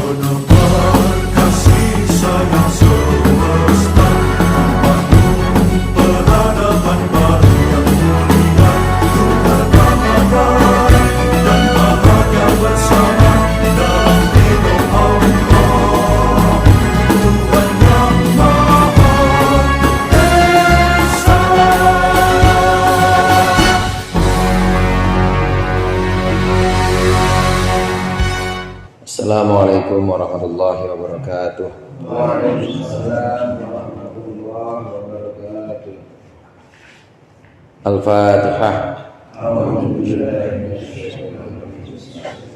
Menebar kasih sayang semesta, membangun peradaban baru yang mulia, ketenangan dan bahagia bersama dalam ridho Allah, Tuhan yang Maha Esa. Assalamualaikum warahmatullahi wabarakatuh. Waalaikumsalam warahmatullahi wabarakatuh. Al-Fatihah. Alhamdulillah.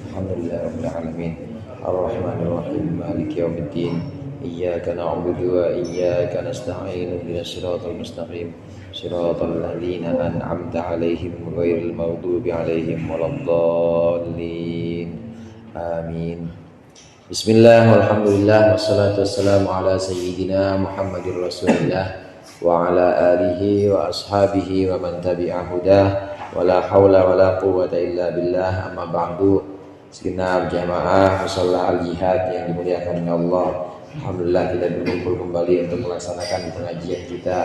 Alhamdulillahirabbil alamin. Ar-Rahmanir Rahim. Maliki yaumiddin. Iyyaka na'budu wa iyyaka nasta'in. Ihdinas siratal mustaqim. Siratal ladzina an'amta 'alaihim ghairil maghdubi 'alaihim waladdallin. Amin. Bismillah, walhamdulillah, wassalatu wassalamu ala sayyidina Muhammadir Rasulillah wa ala alihi wa ashabihi wa man tabi'a hudah wa la hawla wa la quwwata illa billah, amma ba'du. Segenap jamaah musalla al-jihad yang dimuliakan oleh Allah, alhamdulillah kita berkumpul kembali untuk melaksanakan pengajian kita,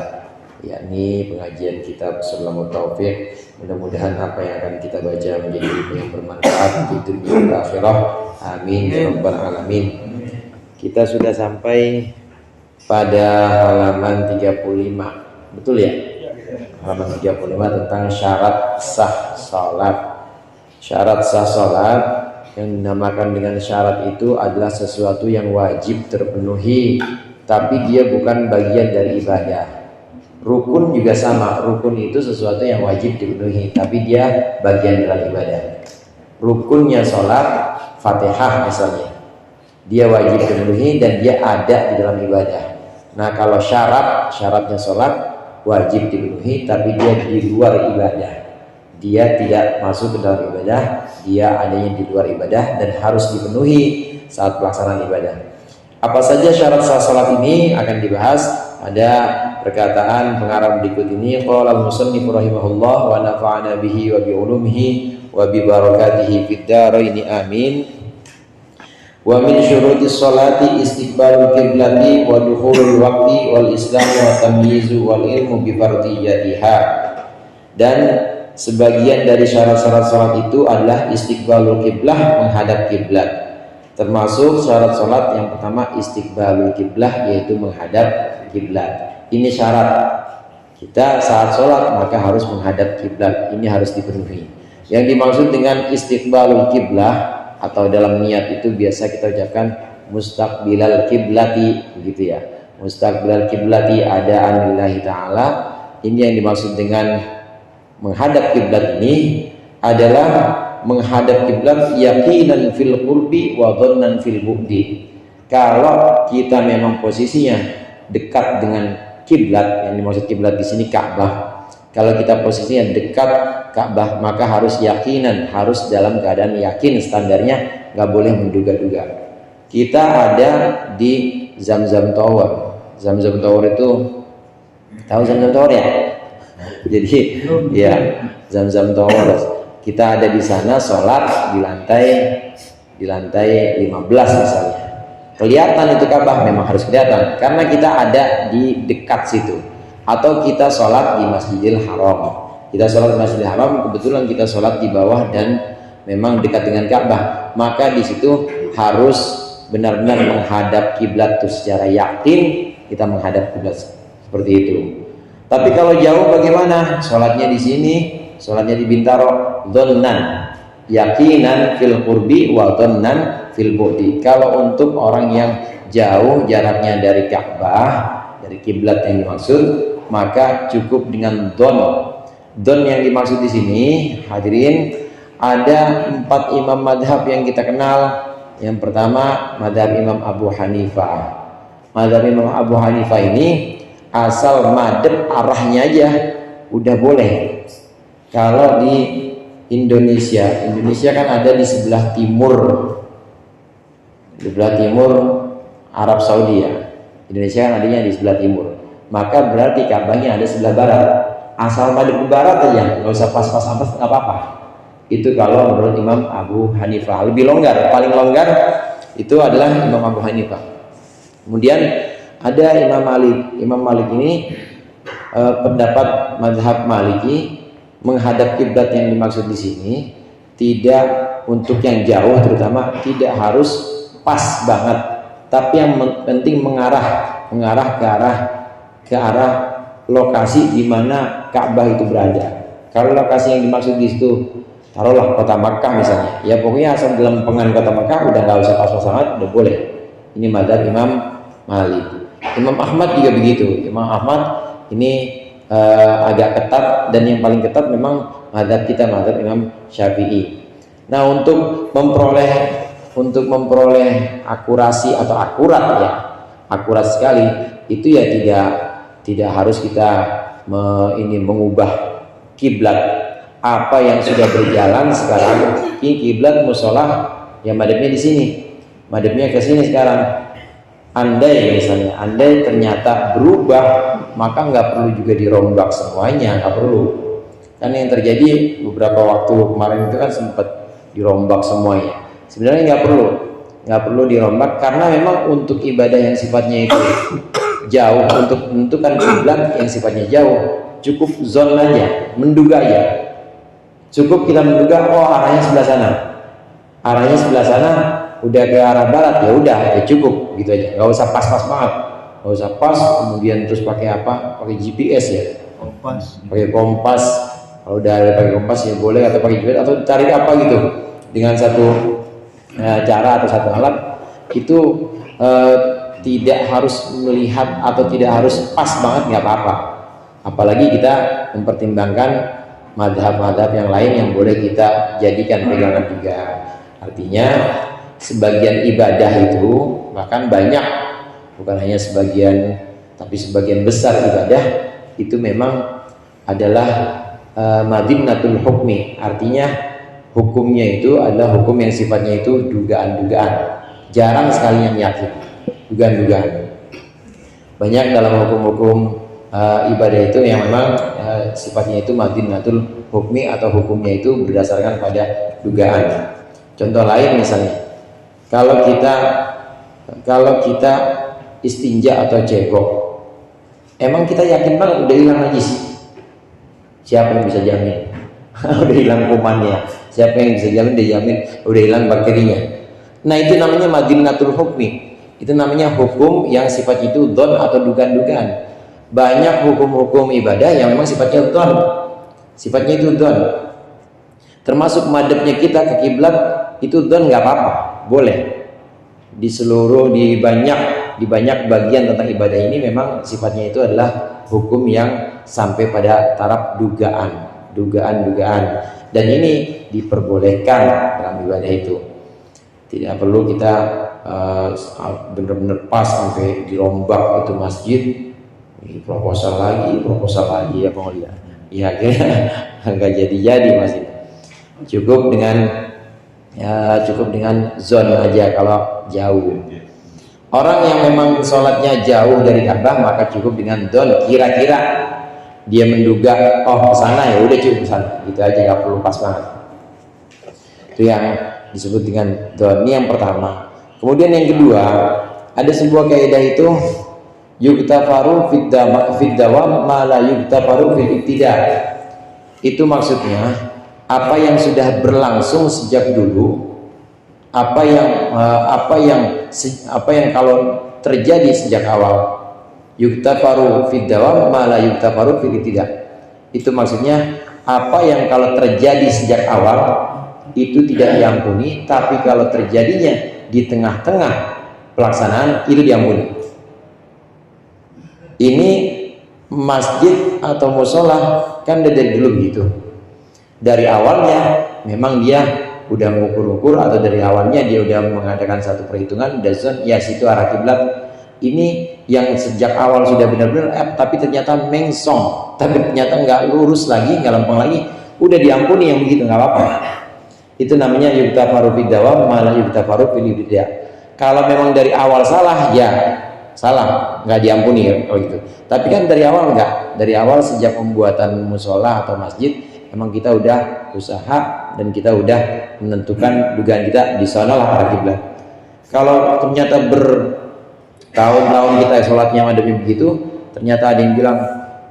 yakni pengajian kitab Sulamut Taufiq. Mudah-mudahan apa yang akan kita baca menjadi ilmu yang bermanfaat di dunia dan akhirah. Amin ya rabbal alamin. Kita sudah sampai pada halaman 35. Betul ya? Halaman 35 tentang syarat sah salat. Syarat sah salat yang dinamakan dengan syarat itu adalah sesuatu yang wajib terpenuhi, tapi dia bukan bagian dari ibadah. Rukun juga sama, rukun itu sesuatu yang wajib dipenuhi, tapi dia bagian dalam ibadah. Rukunnya sholat, Fatihah misalnya, dia wajib dipenuhi dan dia ada di dalam ibadah. Nah kalau syaratnya sholat wajib dipenuhi, tapi dia di luar ibadah. Dia tidak masuk ke dalam ibadah, dia adanya di luar ibadah dan harus dipenuhi saat pelaksanaan ibadah. Apa saja syarat sah salat ini akan dibahas pada perkataan pengarang berikut ini. Qala al-musannif rahimahullah wa nafa'ana bihi wa bi ulumihi wa bi barakatihi fid dharain amin. Wa min syurutis sholati istiqbalul qiblati wa dukhulul waqti wal islam wa tamyizu wal ilmu bi fardiyatiha. Dan sebagian dari syarat-syarat salat itu adalah istiqbalul qiblah, menghadap kiblat. Termasuk syarat salat yang pertama istiqbalul qiblah, yaitu menghadap kiblat. Ini syarat kita saat sholat maka harus menghadap kiblat, ini harus dipenuhi. Yang dimaksud dengan istiqbalul kiblah atau dalam niat itu biasa kita ucapkan mustaqbilal kiblati, begitu ya. Mustaqbilal kiblati adaan lillahi ta'ala. Ini yang dimaksud dengan menghadap kiblat ini adalah menghadap kiblat yaqinan fil qurbi wa dhannan fil bu'di. Kalau kita memang posisinya dekat dengan kiblat, yang dimaksud kiblat di sini Ka'bah. Kalau kita posisinya dekat Ka'bah, maka harus yakinan, harus dalam keadaan yakin, standarnya nggak boleh menduga-duga. Kita ada di Zamzam Tower. Zamzam Tower itu, tahu Zamzam Tower ya? Jadi ya Zamzam Tower. Kita ada di sana sholat di lantai 15 misalnya. Kelihatan itu Ka'bah, memang harus kelihatan karena kita ada di dekat situ. Atau kita sholat di Masjidil Haram. Kita sholat di Masjidil Haram, kebetulan kita sholat di bawah dan memang dekat dengan Ka'bah. Maka di situ harus benar-benar menghadap kiblat tuh secara yakin kita menghadap kiblat seperti itu. Tapi kalau jauh bagaimana? Sholatnya di sini, sholatnya di Bintaro, dhannan, yakinan fil qurbi wa dhannan fil bu'di. Kalau untuk orang yang jauh jaraknya dari Ka'bah, dari kiblat yang dimaksud, maka cukup dengan dhon. Dhon yang dimaksud di sini, hadirin, ada 4 imam madhab yang kita kenal. Yang pertama madhab Imam Abu Hanifah. Madhab Imam Abu Hanifah ini asal madhab arahnya aja udah boleh. Kalau di Indonesia kan ada di sebelah timur, Arab Saudi ya. Indonesia kan adanya di sebelah timur, maka berarti Ka'bahnya ada sebelah barat. Asal madhab ke barat aja, nggak usah pas-pas atas, nggak apa-apa. Itu kalau menurut Imam Abu Hanifah. Lebih longgar, paling longgar itu adalah Imam Abu Hanifah. Kemudian ada Imam Malik. Imam Malik ini pendapat mazhab Maliki menghadap kiblat yang dimaksud di sini tidak untuk yang jauh, terutama tidak harus pas banget, tapi yang penting mengarah ke arah lokasi di mana Ka'bah itu berada. Kalau lokasi yang dimaksud di situ taruhlah kota Makkah misalnya, ya pokoknya asal dalam pengan kota Makkah udah nggak usah pas-pas banget, udah boleh. Ini mazhab Imam Malik. Imam Ahmad juga begitu. Imam Ahmad ini agak ketat, dan yang paling ketat memang mazhab kita, mazhab Imam Syafi'i. Nah, untuk memperoleh akurasi atau akurat ya, akurat sekali itu ya tidak harus kita mengubah kiblat. Apa yang sudah berjalan sekarang, ini kiblat musola yang madhabnya di sini, madhabnya ke sini sekarang. Andai ternyata berubah, maka nggak perlu juga dirombak semuanya, nggak perlu. Kan yang terjadi beberapa waktu kemarin itu kan sempat dirombak semuanya. Sebenarnya nggak perlu dirombak, karena memang untuk ibadah yang sifatnya itu jauh, untuk menentukan kiblat yang sifatnya jauh, cukup zon aja, menduga aja. Cukup kita menduga, oh arahnya sebelah sana, udah ke arah barat, ya udah, ya cukup gitu aja, nggak usah pas-pas banget, nggak usah pas kemudian terus pakai apa, pakai GPS ya, pakai kompas. Kalau udah ada pakai kompas ya boleh, atau pakai GPS, atau cari apa gitu dengan satu cara atau satu alat itu, tidak harus melihat atau tidak harus pas banget, nggak apa-apa. Apalagi kita mempertimbangkan madhab-madhab yang lain yang boleh kita jadikan pegangan juga. Artinya sebagian ibadah itu, bahkan banyak, bukan hanya sebagian, tapi sebagian besar ibadah itu memang adalah madinatul hukmi. Artinya hukumnya itu adalah hukum yang sifatnya itu dugaan-dugaan. Jarang sekali yang yakin, dugaan-dugaan. Banyak dalam hukum-hukum ibadah itu yang memang sifatnya itu madinatul hukmi, atau hukumnya itu berdasarkan pada dugaan. Contoh lain misalnya, kalau kita istinja atau cebok, emang kita yakin banget udah hilang najis? Siapa yang bisa jamin? Udah hilang kumannya. Siapa yang bisa jamin? Dia jamin udah hilang bakterinya. Nah, itu namanya madinatul hukmi. Itu namanya hukum yang sifatnya itu dhon atau dugaan-dugaan. Banyak hukum-hukum ibadah yang memang sifatnya dhon. Sifatnya itu dhon. Termasuk madhabnya kita ke kiblat itu dhon, nggak apa-apa, boleh. Di banyak bagian tentang ibadah ini memang sifatnya itu adalah hukum yang sampai pada taraf dugaan. Dan ini diperbolehkan dalam ibadah itu. Tidak perlu kita benar-benar pas sampai dirombak itu masjid, proposal lagi ya pengelia. Ya akhirnya nggak jadi masjid. Cukup dengan zon aja kalau jauh. Orang yang memang sholatnya jauh dari Ka'bah, maka cukup dengan zon, kira-kira dia menduga, oh kesana, ya udah cukup kesana, gitu aja, nggak perlu pas banget. Itu yang disebut dengan zon. Ini yang pertama. Kemudian yang kedua, ada sebuah kaidah itu yuktafaru fid dawam ma la yuktafaru fil ibtida. Itu maksudnya apa yang sudah berlangsung sejak dulu, apa yang kalau terjadi sejak awal, yuktafaru fid dawam ma la yuktafaru fil ibtida. Itu maksudnya apa yang kalau terjadi sejak awal itu tidak diampuni, tapi kalau terjadinya di tengah-tengah pelaksanaan itu diampuni. Ini masjid atau musola kan dari dulu begitu. Dari awalnya memang dia udah mengukur-ukur, atau dari awalnya dia udah mengadakan satu perhitungan, dan ya situ arah kiblat. Ini yang sejak awal sudah benar-benar tapi ternyata mengsong, tapi ternyata nggak lurus lagi, nggak lempeng lagi, udah diampuni yang begitu, nggak apa-apa. Itu namanya yuktafaru fid dawam malah yuktafaru fil ibtida. Kalau memang dari awal salah, ya salah, nggak diampuni kalau gitu. Tapi kan dari awal enggak, dari awal sejak pembuatan musola atau masjid emang kita udah usaha dan kita udah menentukan dugaan kita di sana lah arah kiblat. Kalau ternyata bertahun-tahun kita sholatnya madhabnya begitu, ternyata ada yang bilang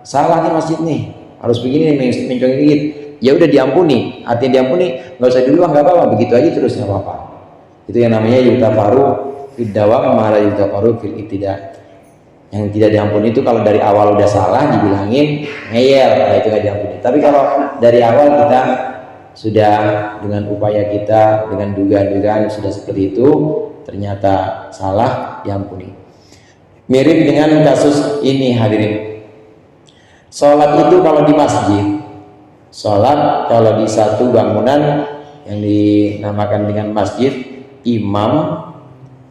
salah nih masjid nih, harus begini nih, mencong dikit, ya udah diampuni. Artinya diampuni, nggak usah dulu, nggak apa-apa, begitu aja terus nggak apa-apa. Itu yang namanya yutafaru fid dawam malah yutafaru fil ibtida. Yang tidak diampuni itu kalau dari awal udah salah dibilangin ngeyel, nah itu nggak diampuni. Tapi kalau dari awal kita sudah dengan upaya kita, dengan dugaan-dugaan sudah seperti itu, ternyata salah, diampuni. Mirip dengan kasus ini hadirin. Sholat itu kalau di masjid, sholat kalau di satu bangunan yang dinamakan dengan masjid, imam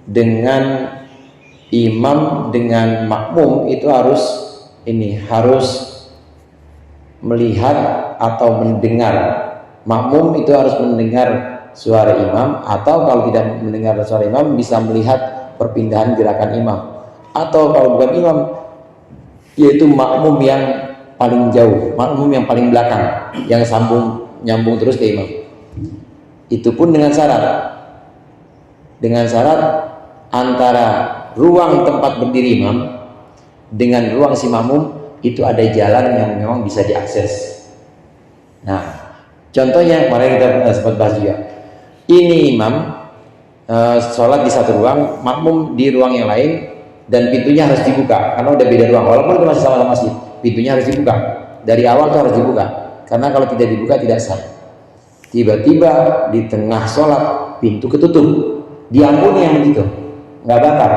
dengan makmum itu harus melihat atau mendengar. Makmum itu harus mendengar suara imam, atau kalau tidak mendengar suara imam bisa melihat perpindahan gerakan imam, atau kalau bukan imam yaitu makmum yang paling jauh, makmum yang paling belakang yang nyambung terus ke imam. Itu pun dengan syarat antara ruang tempat berdiri imam dengan ruang si makmum itu ada jalan yang memang bisa diakses. Nah, contohnya kemarin kita sempat bahas juga. Ini imam sholat di satu ruang, makmum di ruang yang lain, dan pintunya harus dibuka karena udah beda ruang. Walaupun itu masih sama-sama masjid, pintunya harus dibuka. Dari awal tuh harus dibuka, karena kalau tidak dibuka tidak sah. Tiba-tiba di tengah sholat pintu ketutup, diampuni yang begitu, nggak batal.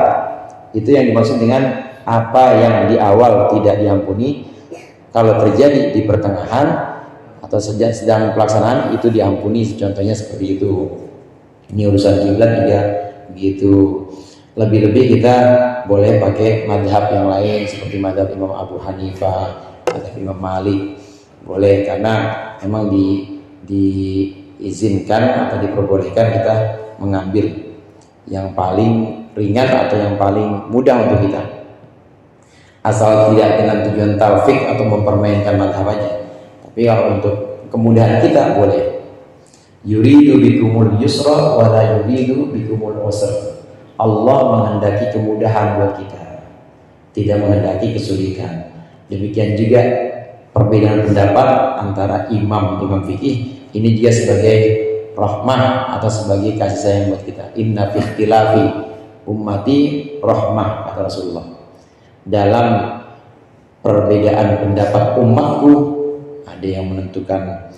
Itu yang dimaksud dengan apa yang di awal tidak diampuni, kalau terjadi di pertengahan atau sedang pelaksanaan itu diampuni. Contohnya seperti itu. Ini urusan kiblat juga begitu. Lebih-lebih kita boleh pakai madhab yang lain seperti madhab Imam Abu Hanifah atau Imam Malik, boleh, karena memang diizinkan atau diperbolehkan kita mengambil yang paling ringan atau yang paling mudah untuk kita, asal tidak dengan tujuan taufik atau mempermainkan madhab aja. Tapi kalau untuk kemudahan kita boleh. Yuridu bikumul yusra wa la yuridu bikumul usra. Allah menghendaki kemudahan buat kita, tidak menghendaki kesulitan. Demikian juga perbedaan pendapat antara imam fikih ini juga sebagai rahmah atau sebagai kasih sayang buat kita. Inna fi ikhtilafi ummati rahmah, kata Rasulullah. Dalam perbedaan pendapat umatku, ada yang menentukan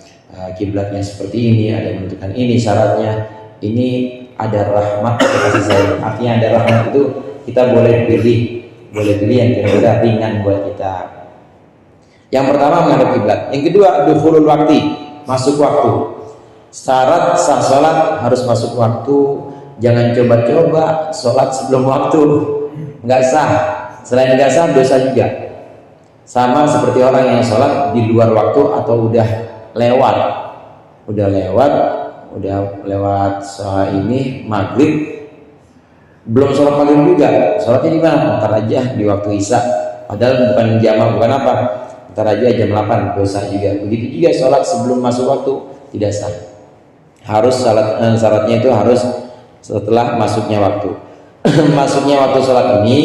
kiblatnya seperti ini, ada yang menentukan ini syaratnya, ini ada rahmat atau kasih sayang. Artinya ada rahmat itu kita boleh pilih yang kira-kira ringan buat kita. Yang pertama menghadap kiblat. Yang kedua dukhulul waktu, masuk waktu. Syarat sah sholat harus masuk waktu. Jangan coba-coba sholat sebelum waktu, nggak sah. Selain nggak sah, dosa juga. Sama seperti orang yang sholat di luar waktu atau udah lewat ini maghrib, belum sholat maghrib juga, sholatnya di mana? Ntar aja di waktu isya, padahal bukan jamaah, bukan apa, ntar aja jam 8, dosa juga. Begitu juga sholat sebelum masuk waktu tidak sah. Harus syaratnya itu harus setelah masuknya waktu. Masuknya waktu sholat ini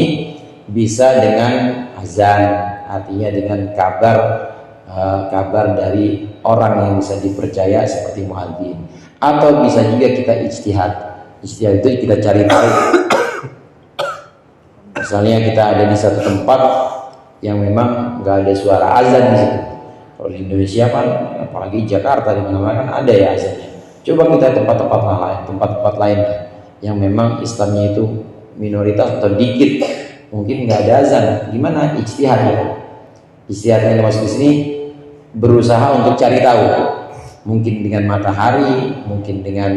bisa dengan azan, artinya dengan kabar dari orang yang bisa dipercaya seperti muadzin, atau bisa juga kita ijtihad. Ijtihad itu kita cari tahu. Misalnya kita ada di satu tempat yang memang nggak ada suara azan di situ. Kalau di Indonesia kan, apalagi Jakarta, di mana-mana kan ada ya azannya. Coba kita tempat-tempat lain yang memang Islamnya itu minoritas atau dikit, mungkin nggak ada azan. Gimana ijtihadnya? Ijtihadnya masuk di sini, berusaha untuk cari tahu, mungkin dengan matahari, mungkin dengan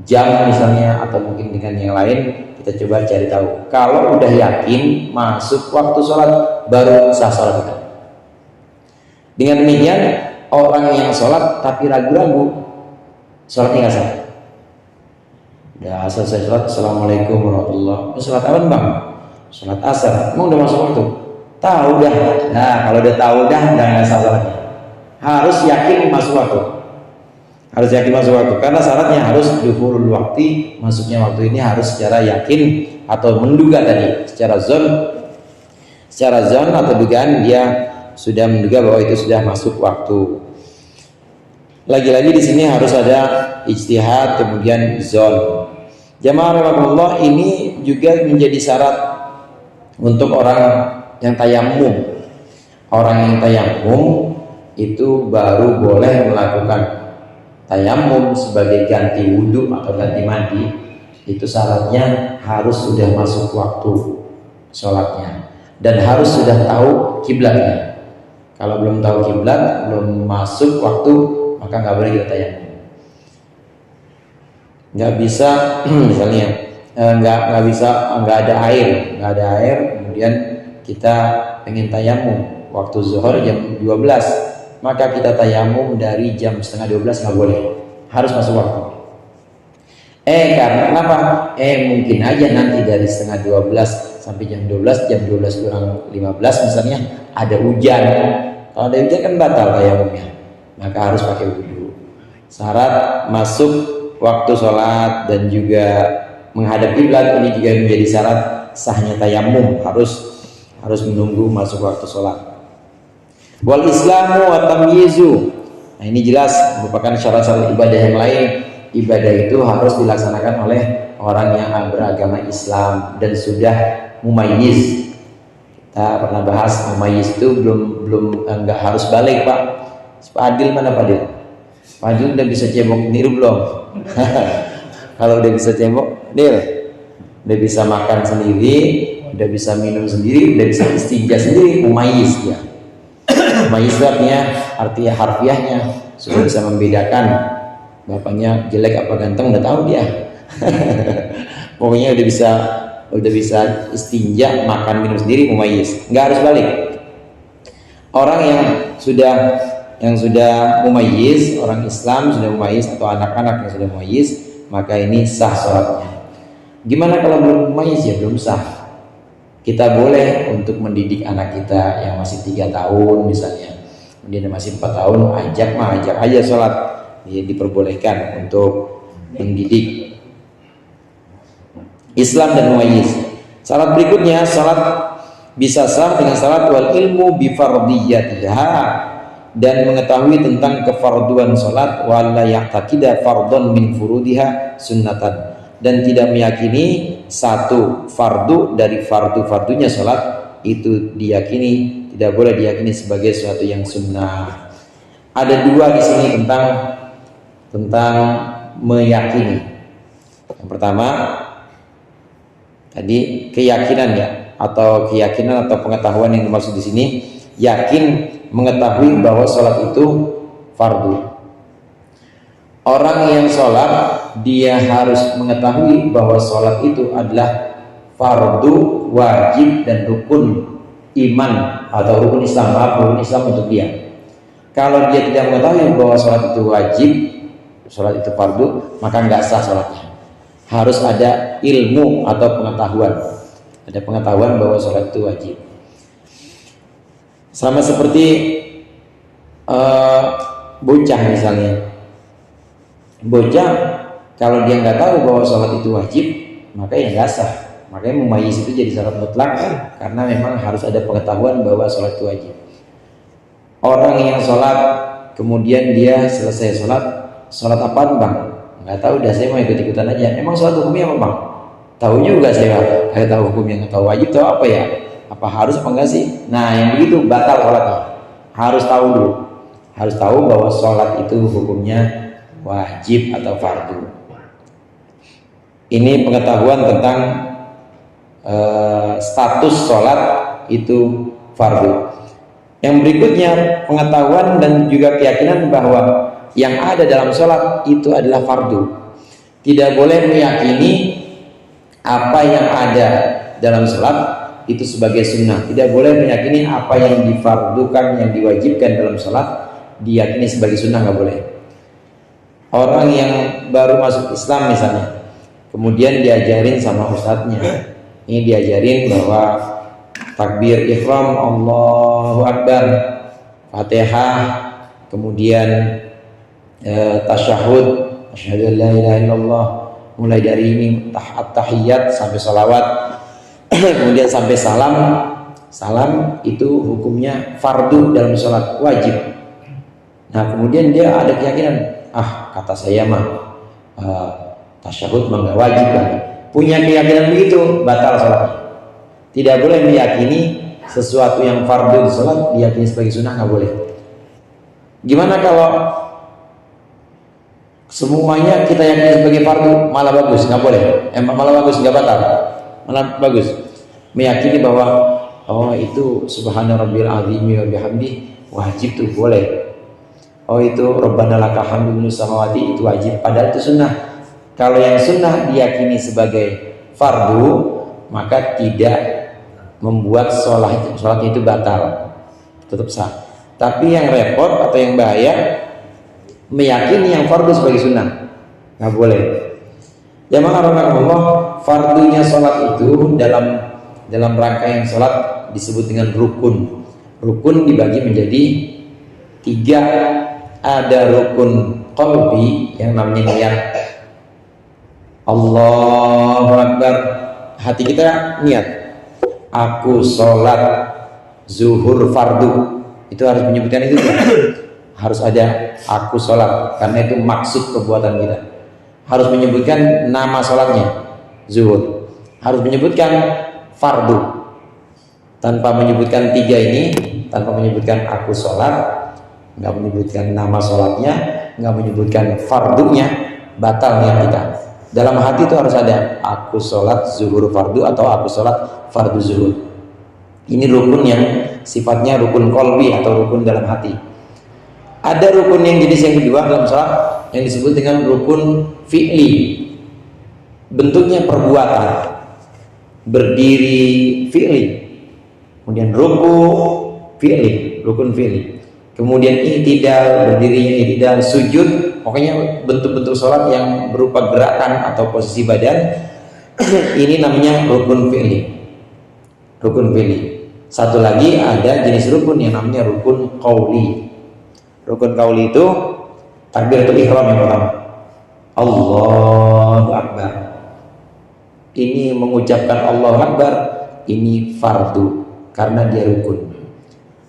jam misalnya, atau mungkin dengan yang lain. Kita coba cari tahu. Kalau udah yakin masuk waktu sholat, baru sah sholat kita. Dengan demikian, orang yang sholat tapi ragu-ragu, sholatnya nggak sah. Udah selesai sholat, assalamualaikum warahmatullahi wabarakatuh. Sholat apa bang? Sholat asar. Emang udah masuk waktu? Tahu dah. Nah, kalau udah tahu dah, nggak sah sholatnya. harus yakin masuk waktu. Harus yakin masuk waktu, karena syaratnya harus duhurul waktu, masuknya waktu ini harus secara yakin atau menduga tadi, secara zon atau dugaan dia sudah menduga bahwa itu sudah masuk waktu. Lagi-lagi di sini harus ada ijtihad, kemudian zon. Jamaah rahimakumullah, ini juga menjadi syarat untuk orang yang tayamum. Orang yang tayamum itu baru boleh melakukan tayamum sebagai ganti wudhu atau ganti mandi. Itu syaratnya harus sudah masuk waktu sholatnya dan harus sudah tahu kiblatnya. Kalau belum tahu kiblat, belum masuk waktu, maka nggak boleh kita tayamum. Nggak bisa misalnya nggak ada air, kemudian kita pengen tayamum waktu zuhur jam 12, maka kita tayamum dari jam setengah 12, nggak boleh, harus masuk waktu. Karena apa? Mungkin aja nanti dari setengah 12 sampai jam 12 kurang 15 misalnya ada hujan. Kalau ada hujan kan batal tayamumnya, maka harus pakai wudhu. Syarat masuk waktu sholat dan juga menghadap kiblat ini juga menjadi syarat sahnya tayamum, harus menunggu masuk waktu sholat. Wal islamu wa tamyizu. Nah, ini jelas merupakan syarat-syarat ibadah yang lain. Ibadah itu harus dilaksanakan oleh orang yang beragama Islam dan sudah mumayyiz. Kita pernah bahas mumayyiz itu belum enggak harus balik, Pak. Pak Adil mana Pak Adil? Pak Adil udah bisa cebok sendiri belum? Kalau udah bisa cebok, Dil, udah bisa makan sendiri, udah bisa minum sendiri, udah bisa istinja sendiri, mumayyiz ya. Mumayyiz itu artinya harfiahnya sudah bisa membedakan bapaknya jelek apa ganteng, udah tahu dia. Pokoknya udah bisa istinja, makan minum sendiri, mumayyiz, nggak harus balik. Orang yang sudah mumayyiz, orang Islam sudah mumayyiz atau anak-anak yang sudah mumayyiz, maka ini sah sholatnya. Gimana kalau belum mumayyiz? Ya belum sah. Kita boleh untuk mendidik anak kita yang masih 3 tahun misalnya, dia masih 4 tahun, ajak aja sholat. Dia diperbolehkan untuk mendidik. Islam dan mumayyiz. Syarat berikutnya, salat bisa sah dengan syarat wal ilmu bi fardiyatiha, dan mengetahui tentang kefarduan salat, wala yaqtaqida fardhon min furudiha sunnatan, dan tidak meyakini satu fardu dari fardu-fardunya salat itu diyakini, tidak boleh diyakini sebagai sesuatu yang sunnah. Ada 2 di sini tentang meyakini. Yang pertama tadi keyakinan atau pengetahuan yang dimaksud di sini, yakin mengetahui bahwa sholat itu fardu. Orang yang sholat dia harus mengetahui bahwa sholat itu adalah fardu, wajib dan rukun iman atau rukun Islam, rukun Islam untuk dia. Kalau dia tidak mengetahui bahwa sholat itu wajib, sholat itu fardu, maka nggak sah sholatnya. Harus ada ilmu atau pengetahuan, ada pengetahuan bahwa sholat itu wajib. Sama seperti bocah misalnya, bocah kalau dia nggak tahu bahwa sholat itu wajib, maka ya nggak sah. Makanya mumayyiz itu jadi syarat mutlak, karena memang harus ada pengetahuan bahwa sholat itu wajib. Orang yang sholat kemudian dia selesai sholat apaan bang? Nggak tahu, dah saya mau ikut-ikutan aja. Emang sholat hukumnya apa bang? Tahu juga saya, tahu hukumnya, nggak tahu wajib, tahu apa ya? Apa harus apa enggak sih? Nah yang begitu batal sholatnya. Harus tahu dulu, harus tahu bahwa sholat itu hukumnya wajib atau fardu. Ini pengetahuan tentang status sholat itu fardu. Yang berikutnya pengetahuan dan juga keyakinan bahwa yang ada dalam sholat itu adalah fardu. Tidak boleh meyakini apa yang ada dalam sholat itu sebagai sunnah. Tidak boleh meyakini apa yang difardukan, yang diwajibkan dalam sholat diyakini sebagai sunnah, nggak boleh. Orang yang baru masuk Islam misalnya, kemudian diajarin sama ustadznya, ini diajarin bahwa takbir ihram, Allahu Akbar, Fatihah, kemudian tasyahud, asyhadu an la ilaha illallah, mulai dari ini at-tahiyyat sampai salawat, kemudian sampai salam. Salam itu hukumnya fardu dalam sholat, wajib. Nah kemudian dia ada keyakinan, kata saya mah tasyahud mah nggak wajib lagi. Punya keyakinan begitu, batal sholatnya. Tidak boleh meyakini sesuatu yang fardu di sholat diyakini sebagai sunnah, nggak boleh. Gimana kalau semuanya kita yakini sebagai fardu, malah bagus, nggak boleh. Malah bagus, nggak batal, malah bagus. Meyakini bahwa itu subhana rabbil azim wa bihamdi wajib tuh boleh. Itu rabbana lakal hamdu minus samawati itu wajib, padahal itu sunnah. Kalau yang sunnah diyakini sebagai fardu, maka tidak membuat sholatnya itu batal, tetap sah. Tapi yang repot atau yang bahaya meyakini yang fardu sebagai sunnah, nggak boleh. Ya maka Allah, fardunya sholat itu dalam rangkaian sholat disebut dengan rukun. Rukun dibagi menjadi 3. Ada rukun qalbi yang namanya niat. Allahu Akbar, hati kita niat, aku sholat zuhur fardu, itu harus menyebutkan itu. Harus ada aku sholat, karena itu maksud perbuatan kita. Harus menyebutkan nama sholatnya zuhur, harus menyebutkan fardu. Tanpa menyebutkan 3 ini, tanpa menyebutkan aku sholat, nggak menyebutkan nama sholatnya, nggak menyebutkan fardunya, batal niat kita. Dalam hati itu harus ada aku sholat zuhur fardu atau aku sholat fardu zuhur. Ini rukun yang sifatnya rukun qalbi atau rukun dalam hati. Ada rukun yang jenis yang kedua dalam sholat yang disebut dengan rukun fi'li. Bentuknya perbuatan, berdiri fi'li, kemudian ruku fi'li, rukun fi'li, kemudian i'tidal, berdirinya i'tidal, sujud, pokoknya bentuk-bentuk sholat yang berupa gerakan atau posisi badan. Ini namanya rukun fi'li. Rukun fi'li. Satu lagi ada jenis rukun yang namanya rukun qauli. Rukun qauli itu takbiratul ihram yang pertama, Allahu Akbar. Ini mengucapkan Allahu Akbar, ini fardu karena dia rukun.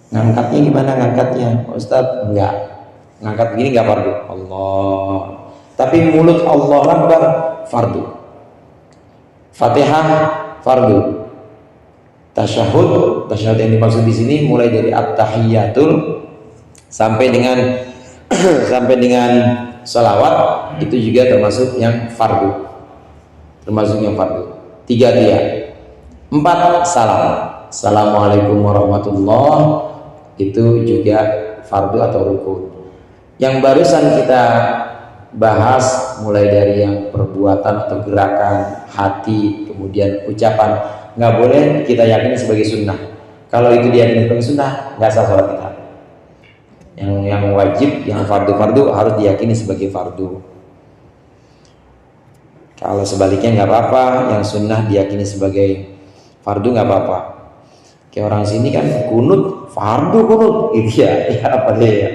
Ngangkatnya gimana ngangkatnya? Ustaz, enggak. Ngangkat begini enggak fardu. Allah. Tapi mulut Allahu Akbar fardu. Fatihah fardu. Tasyahud yang dimaksud di sini mulai dari at-tahiyyatul sampai dengan salawat, itu juga termasuk yang fardu. Termasuk yang fardu. 3 dia. 4 salam. Assalamualaikum warahmatullahi, itu juga fardu atau rukun. Yang barusan kita bahas mulai dari yang perbuatan atau gerakan hati, kemudian ucapan, nggak boleh kita yakini sebagai sunnah. Kalau itu diyakini sebagai sunnah, nggak sah sholat kita. Yang wajib, yang fardu harus diyakini sebagai fardu. Kalau sebaliknya nggak apa-apa, yang sunnah diyakini sebagai fardu nggak apa-apa. Kayak orang sini kan kunut fardu kunut, gitu ya apa deh ya.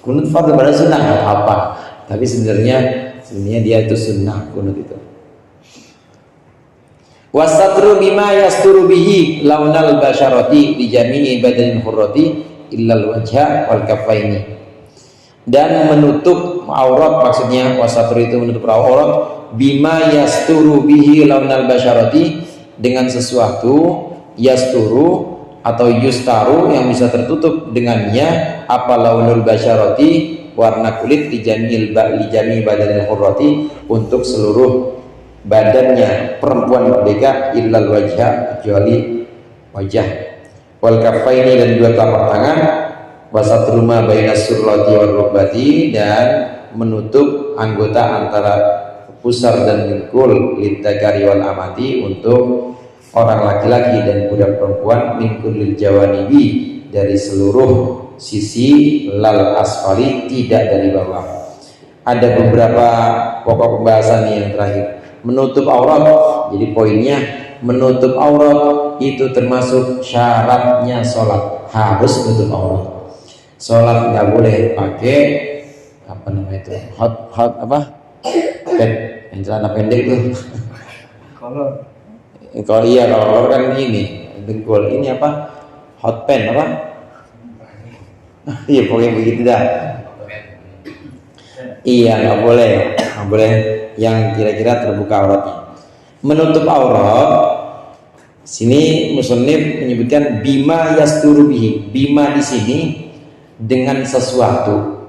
Kunut fardu pada sunnah nggak apa-apa, tapi sebenarnya dia itu sunnah kunut itu. Wasatru bima yasturu bihi launal basyarati li jami'i badanil hurrati illal wajha wal kaffaini. Dan menutup aurat, maksudnya wasatru itu menutup aurat, bima yasturu bihi launal basyarati, dengan sesuatu yasturu atau yustaru yang bisa tertutup dengannya apa launul basyarati, warna kulit, li jami'i badanil hurrati, untuk seluruh badannya perempuan merdeka, illal wajha, kecuali wajah, wal kaffaini, dan 2 telapak tangan, wasatruma bainas surrati wal rukbati, dan menutup anggota antara pusar dan dengkul, lidzakari wal amati, untuk orang laki-laki dan budak perempuan, min kullil jawanibi, dari seluruh sisi, lal asfali, tidak dari bawah. Ada beberapa pokok pembahasan yang terakhir. Menutup aurat, jadi poinnya menutup aurat itu termasuk syaratnya sholat, harus menutup aurat. sholat nggak boleh pakai apa namanya itu hot apa pet yang celana pendek tuh. Kalau iya kalau kan ini dengkul ini apa hot pen apa iya pokoknya begitu dah. Iya nggak boleh yang kira-kira terbuka auratnya. Menutup aurat sini musannif menyebutkan bima yasturu bihi. Bima di sini dengan sesuatu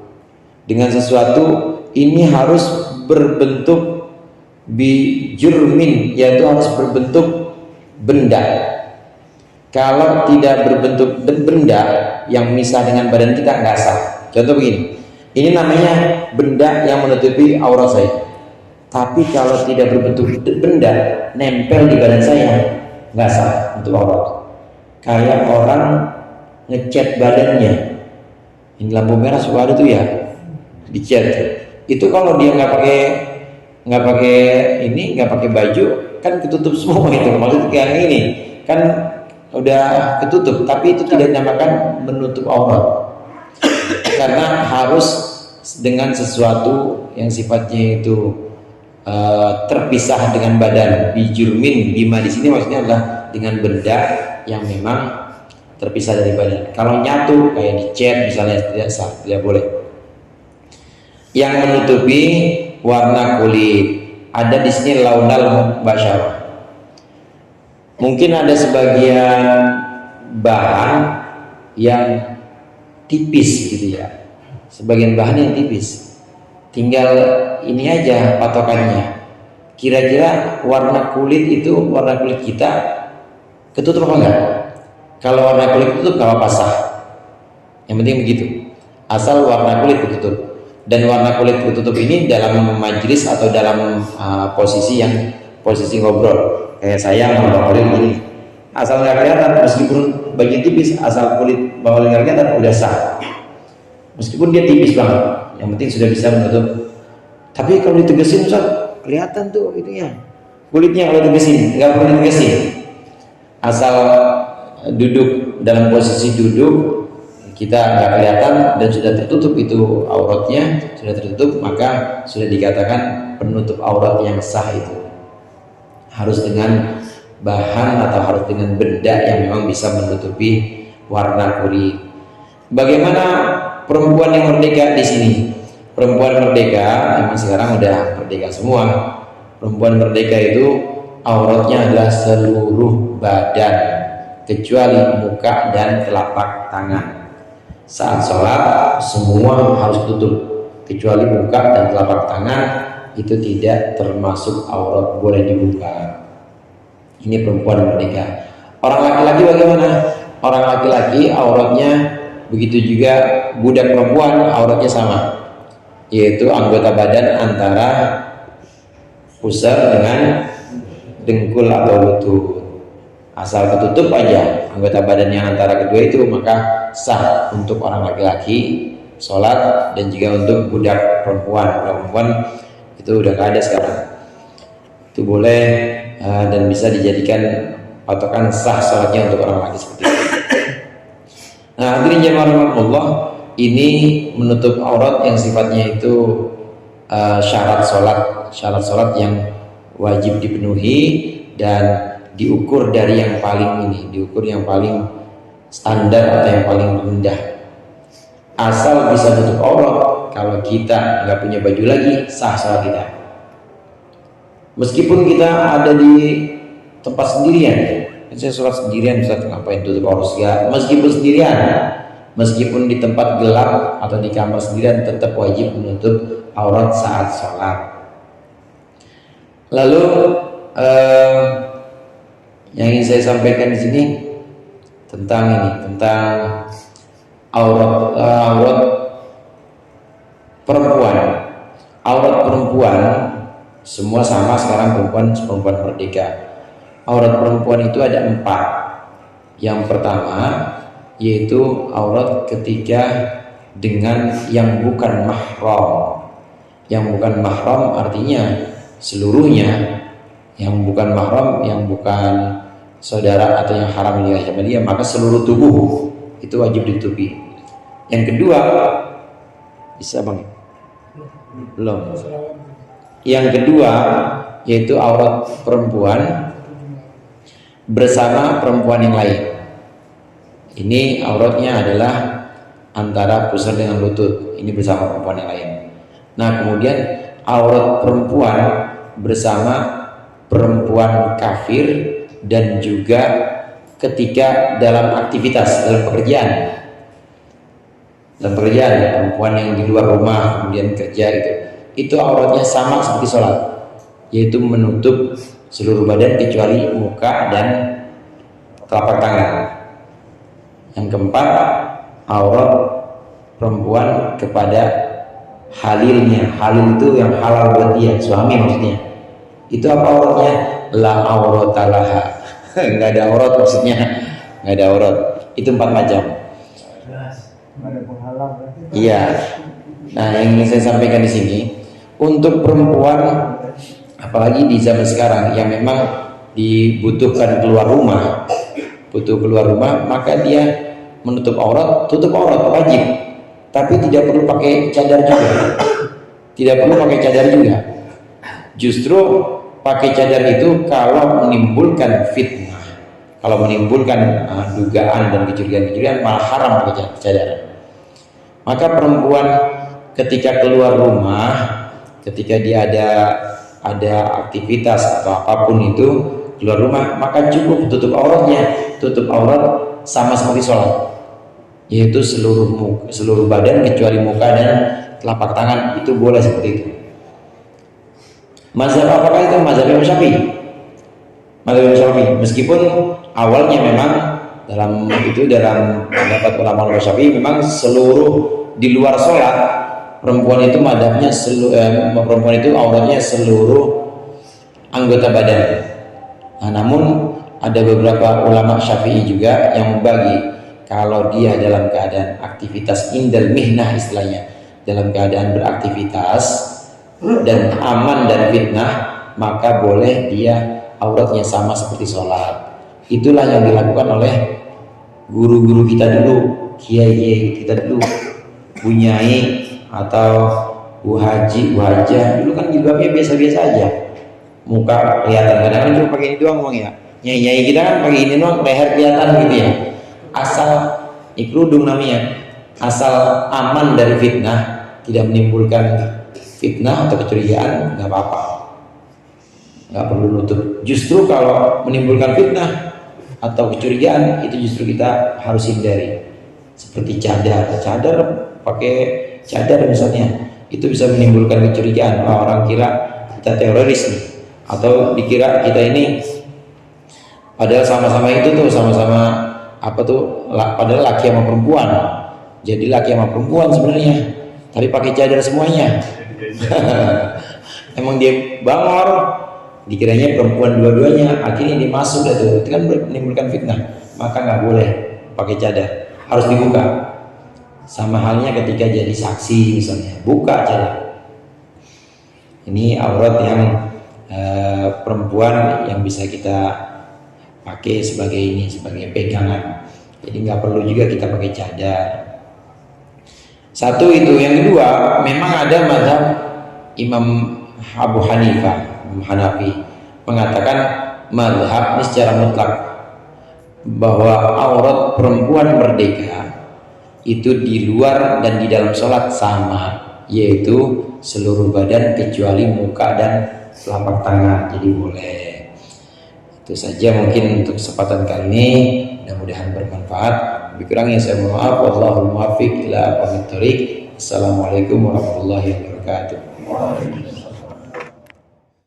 ini harus berbentuk bijurmin, yaitu harus berbentuk benda. Kalau tidak berbentuk benda yang misah dengan badan kita nggak sah. Contoh begini, ini namanya benda yang menutupi aurat saya. Tapi kalau tidak berbentuk benda nempel di badan saya nggak sah untuk aurat. Kayak orang ngecat badannya, ini lampu merah suka ada tuh ya, dicat. Itu kalau dia nggak pakai baju kan ketutup semua itu. Maksudnya yang ini kan udah ketutup, tapi itu tidak dinamakan menutup aurat karena harus dengan sesuatu yang sifatnya itu terpisah dengan badan. Bijurmin, bima di sini maksudnya adalah dengan benda yang memang terpisah dari badan. Kalau nyatu kayak dicat misalnya tidak sah, tidak boleh. Yang menutupi warna kulit ada di sini launal basyarah. Mungkin ada sebagian bahan yang tipis gitu ya, sebagian bahan yang tipis. Tinggal ini aja patokannya. Kira-kira warna kulit kita ketutup apa enggak? Kalau warna kulit ketutup gak apa-apa sah. Yang penting begitu. Asal warna kulit ketutup. Dan warna kulit ketutup ini dalam majelis atau dalam posisi ngobrol. Kayak saya sama Bang gini. Asal nggak kelihatan, meskipun bagian tipis, asal kulit bawah nggak kelihatan udah sah. Meskipun dia tipis banget, yang penting sudah bisa menutup. Tapi kalau ditegesin Ustaz, kelihatan tuh itunya. Kulitnya kalau ditegesin, nggak perlu ditegesin. Asal duduk dalam posisi duduk, kita nggak kelihatan dan sudah tertutup itu auratnya, sudah tertutup, maka sudah dikatakan penutup aurat yang sah itu. Harus dengan bahan atau harus dengan benda yang memang bisa menutupi warna kulit. Bagaimana perempuan yang merdeka di sini? Perempuan merdeka memang sekarang udah merdeka semua. Perempuan merdeka itu auratnya adalah seluruh badan kecuali muka dan telapak tangan. Saat sholat semua harus tutup kecuali muka dan telapak tangan, itu tidak termasuk aurat, boleh dibuka. Ini perempuan merdeka. Orang laki-laki bagaimana? Orang laki-laki auratnya begitu juga budak perempuan auratnya sama, yaitu anggota badan antara pusar dengan dengkul atau lutut. Asal ketutup aja anggota badan yang antara kedua itu, maka sah untuk orang laki-laki sholat dan juga untuk budak perempuan. Budak perempuan itu udah gak ada sekarang. Itu boleh dan bisa dijadikan patokan sah sholatnya untuk orang laki seperti itu. Nah, hadirin jemaah rahimakumullah, ini menutup aurat yang sifatnya itu syarat sholat yang wajib dipenuhi dan diukur dari yang paling standar atau yang paling rendah. Asal bisa tutup aurat, kalau kita nggak punya baju lagi, sah sholat kita. Meskipun kita ada di tempat sendirian, saya sholat sendirian, bisa ngapain tutup aurat segala. Meskipun sendirian, meskipun di tempat gelap atau di kamar sendirian, tetap wajib menutup aurat saat sholat. Lalu yang ingin saya sampaikan di sini tentang aurat perempuan. Aurat perempuan semua sama sekarang, perempuan merdeka. Aurat perempuan itu ada 4. Yang pertama yaitu aurat ketika dengan yang bukan mahram. Yang bukan mahram artinya seluruhnya. Yang bukan mahram, yang bukan saudara atau yang haram menikah sama dia, maka seluruh tubuh itu wajib ditutupi. Yang kedua, bisa bang? Belum. Yang kedua yaitu aurat perempuan bersama perempuan yang lain. Ini auratnya adalah antara pusar dengan lutut. Ini bersama perempuan yang lain. Nah, kemudian aurat perempuan bersama perempuan kafir dan juga ketika dalam aktivitas, dalam pekerjaan ya, perempuan yang di luar rumah kemudian kerja itu auratnya sama seperti sholat, yaitu menutup seluruh badan kecuali muka dan telapak tangan. Yang keempat, aurat perempuan kepada halilnya. Halil itu yang halal buat dia, suami maksudnya. Itu apa auratnya? La auratalah. Nggak ada aurat maksudnya, nggak ada aurat. Itu 4 macam. Iya. Nah, yang ingin saya sampaikan di sini untuk perempuan, apalagi di zaman sekarang yang memang dibutuhkan keluar rumah, maka dia menutup aurat, tutup aurat wajib, tapi tidak perlu pakai cadar juga. Justru pakai cadar itu kalau menimbulkan fitnah, kalau menimbulkan dugaan dan kecurigaan malah haram pakai cadar. Maka perempuan ketika keluar rumah, ketika dia ada aktivitas atau apapun itu keluar rumah, maka cukup tutup auratnya. Tutup aurat sama seperti sholat, yaitu seluruh badan kecuali muka dan telapak tangan, itu boleh seperti itu. Mazhab apakah itu? Mazhab Imam Syafi'i. Meskipun awalnya memang dalam pendapat ulama Syafi'i memang seluruh di luar sholat perempuan itu madhabnya perempuan itu auratnya seluruh anggota badan. Nah, namun ada beberapa ulama Syafi'i juga yang membagi kalau dia dalam keadaan aktivitas indal mihnah, istilahnya dalam keadaan beraktivitas dan aman dan fitnah, maka boleh dia auratnya sama seperti sholat. Itulah yang dilakukan oleh guru-guru kita dulu, kiai-kiai kita dulu, bunyai atau bu haji, bu hajah, dulu kan jilbabnya biasa-biasa aja, muka kelihatan, kadang-kadang cuma pakai ini doang bang ya. Nyai-nyai kita kan pakai ini doang, leher kelihatan gitu ya. Asal kerudung namanya, asal aman dari fitnah, tidak menimbulkan fitnah atau kecurigaan, nggak apa-apa, nggak perlu nutup. Justru kalau menimbulkan fitnah atau kecurigaan, itu justru kita harus hindari. Seperti cadar pakai cadar misalnya, itu bisa menimbulkan kecurigaan. Orang kira kita teroris nih, atau dikira kita ini, padahal sama-sama itu tuh sama-sama padahal laki sama perempuan. Jadi laki sama perempuan sebenarnya, tapi pakai cadar semuanya. Emang dia bangor, dikiranya perempuan dua-duanya, akhirnya dia masuk itu kan menimbulkan fitnah. Maka nggak boleh pakai cadar, harus dibuka. Sama halnya ketika jadi saksi misalnya, buka cadar. Ini aurat yang perempuan yang bisa kita pakai sebagai pegangan. Jadi nggak perlu juga kita pakai cadar. Satu itu. Yang kedua, memang ada mazhab Imam Abu Hanifah, Hanafi, mengatakan mazhab ini secara mutlak bahwa aurat perempuan merdeka itu di luar dan di dalam sholat sama, yaitu seluruh badan kecuali muka dan telapak tangan. Jadi boleh. Itu saja mungkin untuk kesempatan kali ini, mudah-mudahan bermanfaat. Lebih kurangnya saya mohon maaf. Wallahul muwaffiq ila aqwamit thoriq. Assalamualaikum warahmatullahi wabarakatuh.